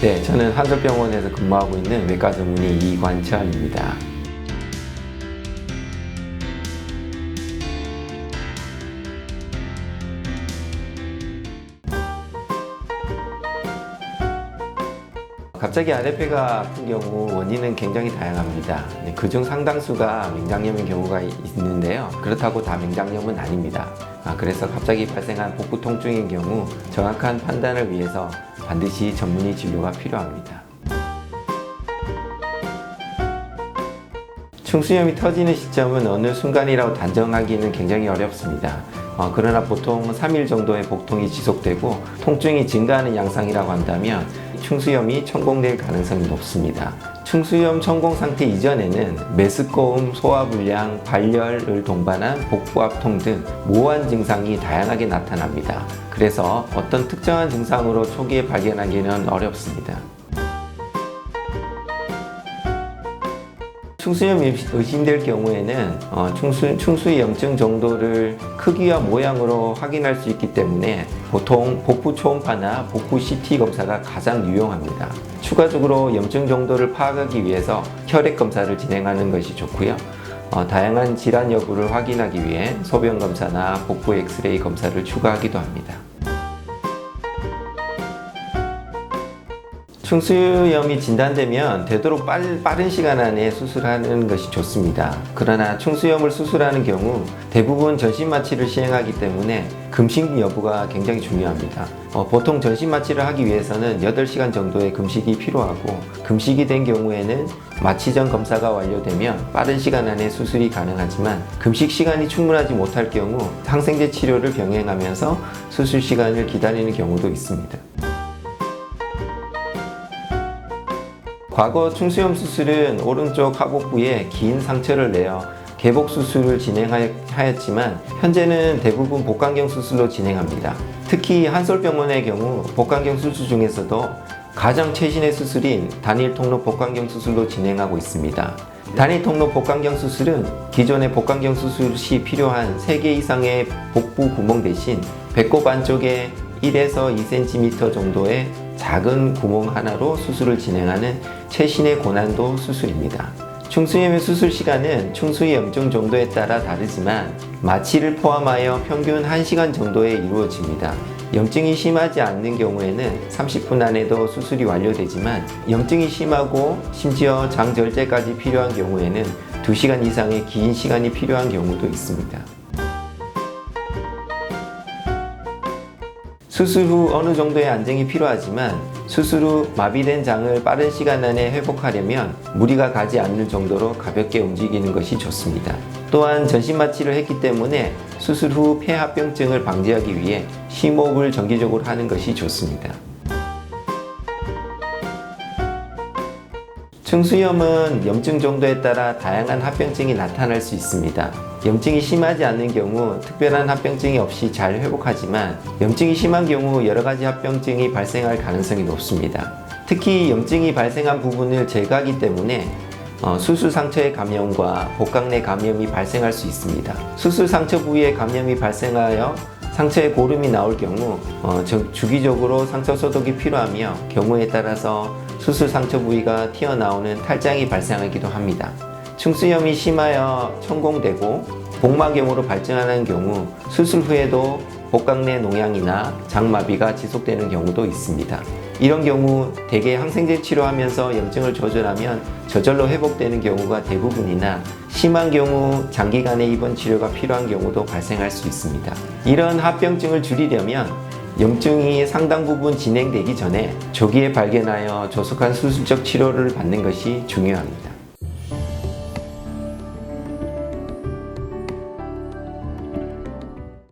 네, 저는 한솔병원에서 근무하고 있는 외과 전문의 이관철입니다. 갑자기 아랫배가 아픈 경우 원인은 굉장히 다양합니다. 그중 상당수가 맹장염인 경우가 있는데요. 그렇다고 다 맹장염은 아닙니다. 그래서 갑자기 발생한 복부 통증인 경우 정확한 판단을 위해서 반드시 전문의 진료가 필요합니다. 충수염이 터지는 시점은 어느 순간이라고 단정하기는 굉장히 어렵습니다. 그러나 보통 3일 정도의 복통이 지속되고 통증이 증가하는 양상이라고 한다면 충수염이 천공될 가능성이 높습니다. 충수염 천공 상태 이전에는 메스꺼움, 소화불량, 발열을 동반한 복부 압통 등 모호한 증상이 다양하게 나타납니다. 그래서 어떤 특정한 증상으로 초기에 발견하기는 어렵습니다. 충수염이 의심될 경우에는 충수의 염증 정도를 크기와 모양으로 확인할 수 있기 때문에 보통 복부 초음파나 복부 CT 검사가 가장 유용합니다. 추가적으로 염증 정도를 파악하기 위해서 혈액 검사를 진행하는 것이 좋고요. 다양한 질환 여부를 확인하기 위해 소변 검사나 복부 엑스레이 검사를 추가하기도 합니다. 충수염이 진단되면 되도록 빠른 시간 안에 수술하는 것이 좋습니다. 그러나 충수염을 수술하는 경우 대부분 전신마취를 시행하기 때문에 금식 여부가 굉장히 중요합니다. 보통 전신마취를 하기 위해서는 8시간 정도의 금식이 필요하고 금식이 된 경우에는 마취 전 검사가 완료되면 빠른 시간 안에 수술이 가능하지만 금식 시간이 충분하지 못할 경우 항생제 치료를 병행하면서 수술 시간을 기다리는 경우도 있습니다. 과거 충수염 수술은 오른쪽 하복부에 긴 상처를 내어 개복 수술을 진행하였지만 현재는 대부분 복강경 수술로 진행합니다. 특히 한솔병원의 경우 복강경 수술 중에서도 가장 최신의 수술인 단일 통로 복강경 수술로 진행하고 있습니다. 단일 통로 복강경 수술은 기존의 복강경 수술 시 필요한 3개 이상의 복부 구멍 대신 배꼽 안쪽에 1에서 2cm 정도의 작은 구멍 하나로 수술을 진행하는 최신의 고난도 수술입니다. 충수염의 수술 시간은 충수의 염증 정도에 따라 다르지만 마취를 포함하여 평균 1시간 정도에 이루어집니다. 염증이 심하지 않는 경우에는 30분 안에도 수술이 완료되지만 염증이 심하고 심지어 장절제까지 필요한 경우에는 2시간 이상의 긴 시간이 필요한 경우도 있습니다. 수술 후 어느 정도의 안정이 필요하지만 수술 후 마비된 장을 빠른 시간 안에 회복하려면 무리가 가지 않는 정도로 가볍게 움직이는 것이 좋습니다. 또한 전신마취를 했기 때문에 수술 후 폐합병증을 방지하기 위해 심호흡을 정기적으로 하는 것이 좋습니다. 충수염은 염증 정도에 따라 다양한 합병증이 나타날 수 있습니다. 염증이 심하지 않는 경우 특별한 합병증이 없이 잘 회복하지만 염증이 심한 경우 여러 가지 합병증이 발생할 가능성이 높습니다. 특히 염증이 발생한 부분을 제거하기 때문에 수술 상처의 감염과 복강 내 감염이 발생할 수 있습니다. 수술 상처 부위에 감염이 발생하여 상처에 고름이 나올 경우 주기적으로 상처 소독이 필요하며 경우에 따라서 수술 상처 부위가 튀어나오는 탈장이 발생하기도 합니다. 충수염이 심하여 천공되고 복막염으로 발전하는 경우 수술 후에도 복강 내 농양이나 장마비가 지속되는 경우도 있습니다. 이런 경우 대개 항생제 치료하면서 염증을 조절하면 저절로 회복되는 경우가 대부분이나 심한 경우 장기간의 입원 치료가 필요한 경우도 발생할 수 있습니다. 이런 합병증을 줄이려면 염증이 상당 부분 진행되기 전에 조기에 발견하여 조속한 수술적 치료를 받는 것이 중요합니다.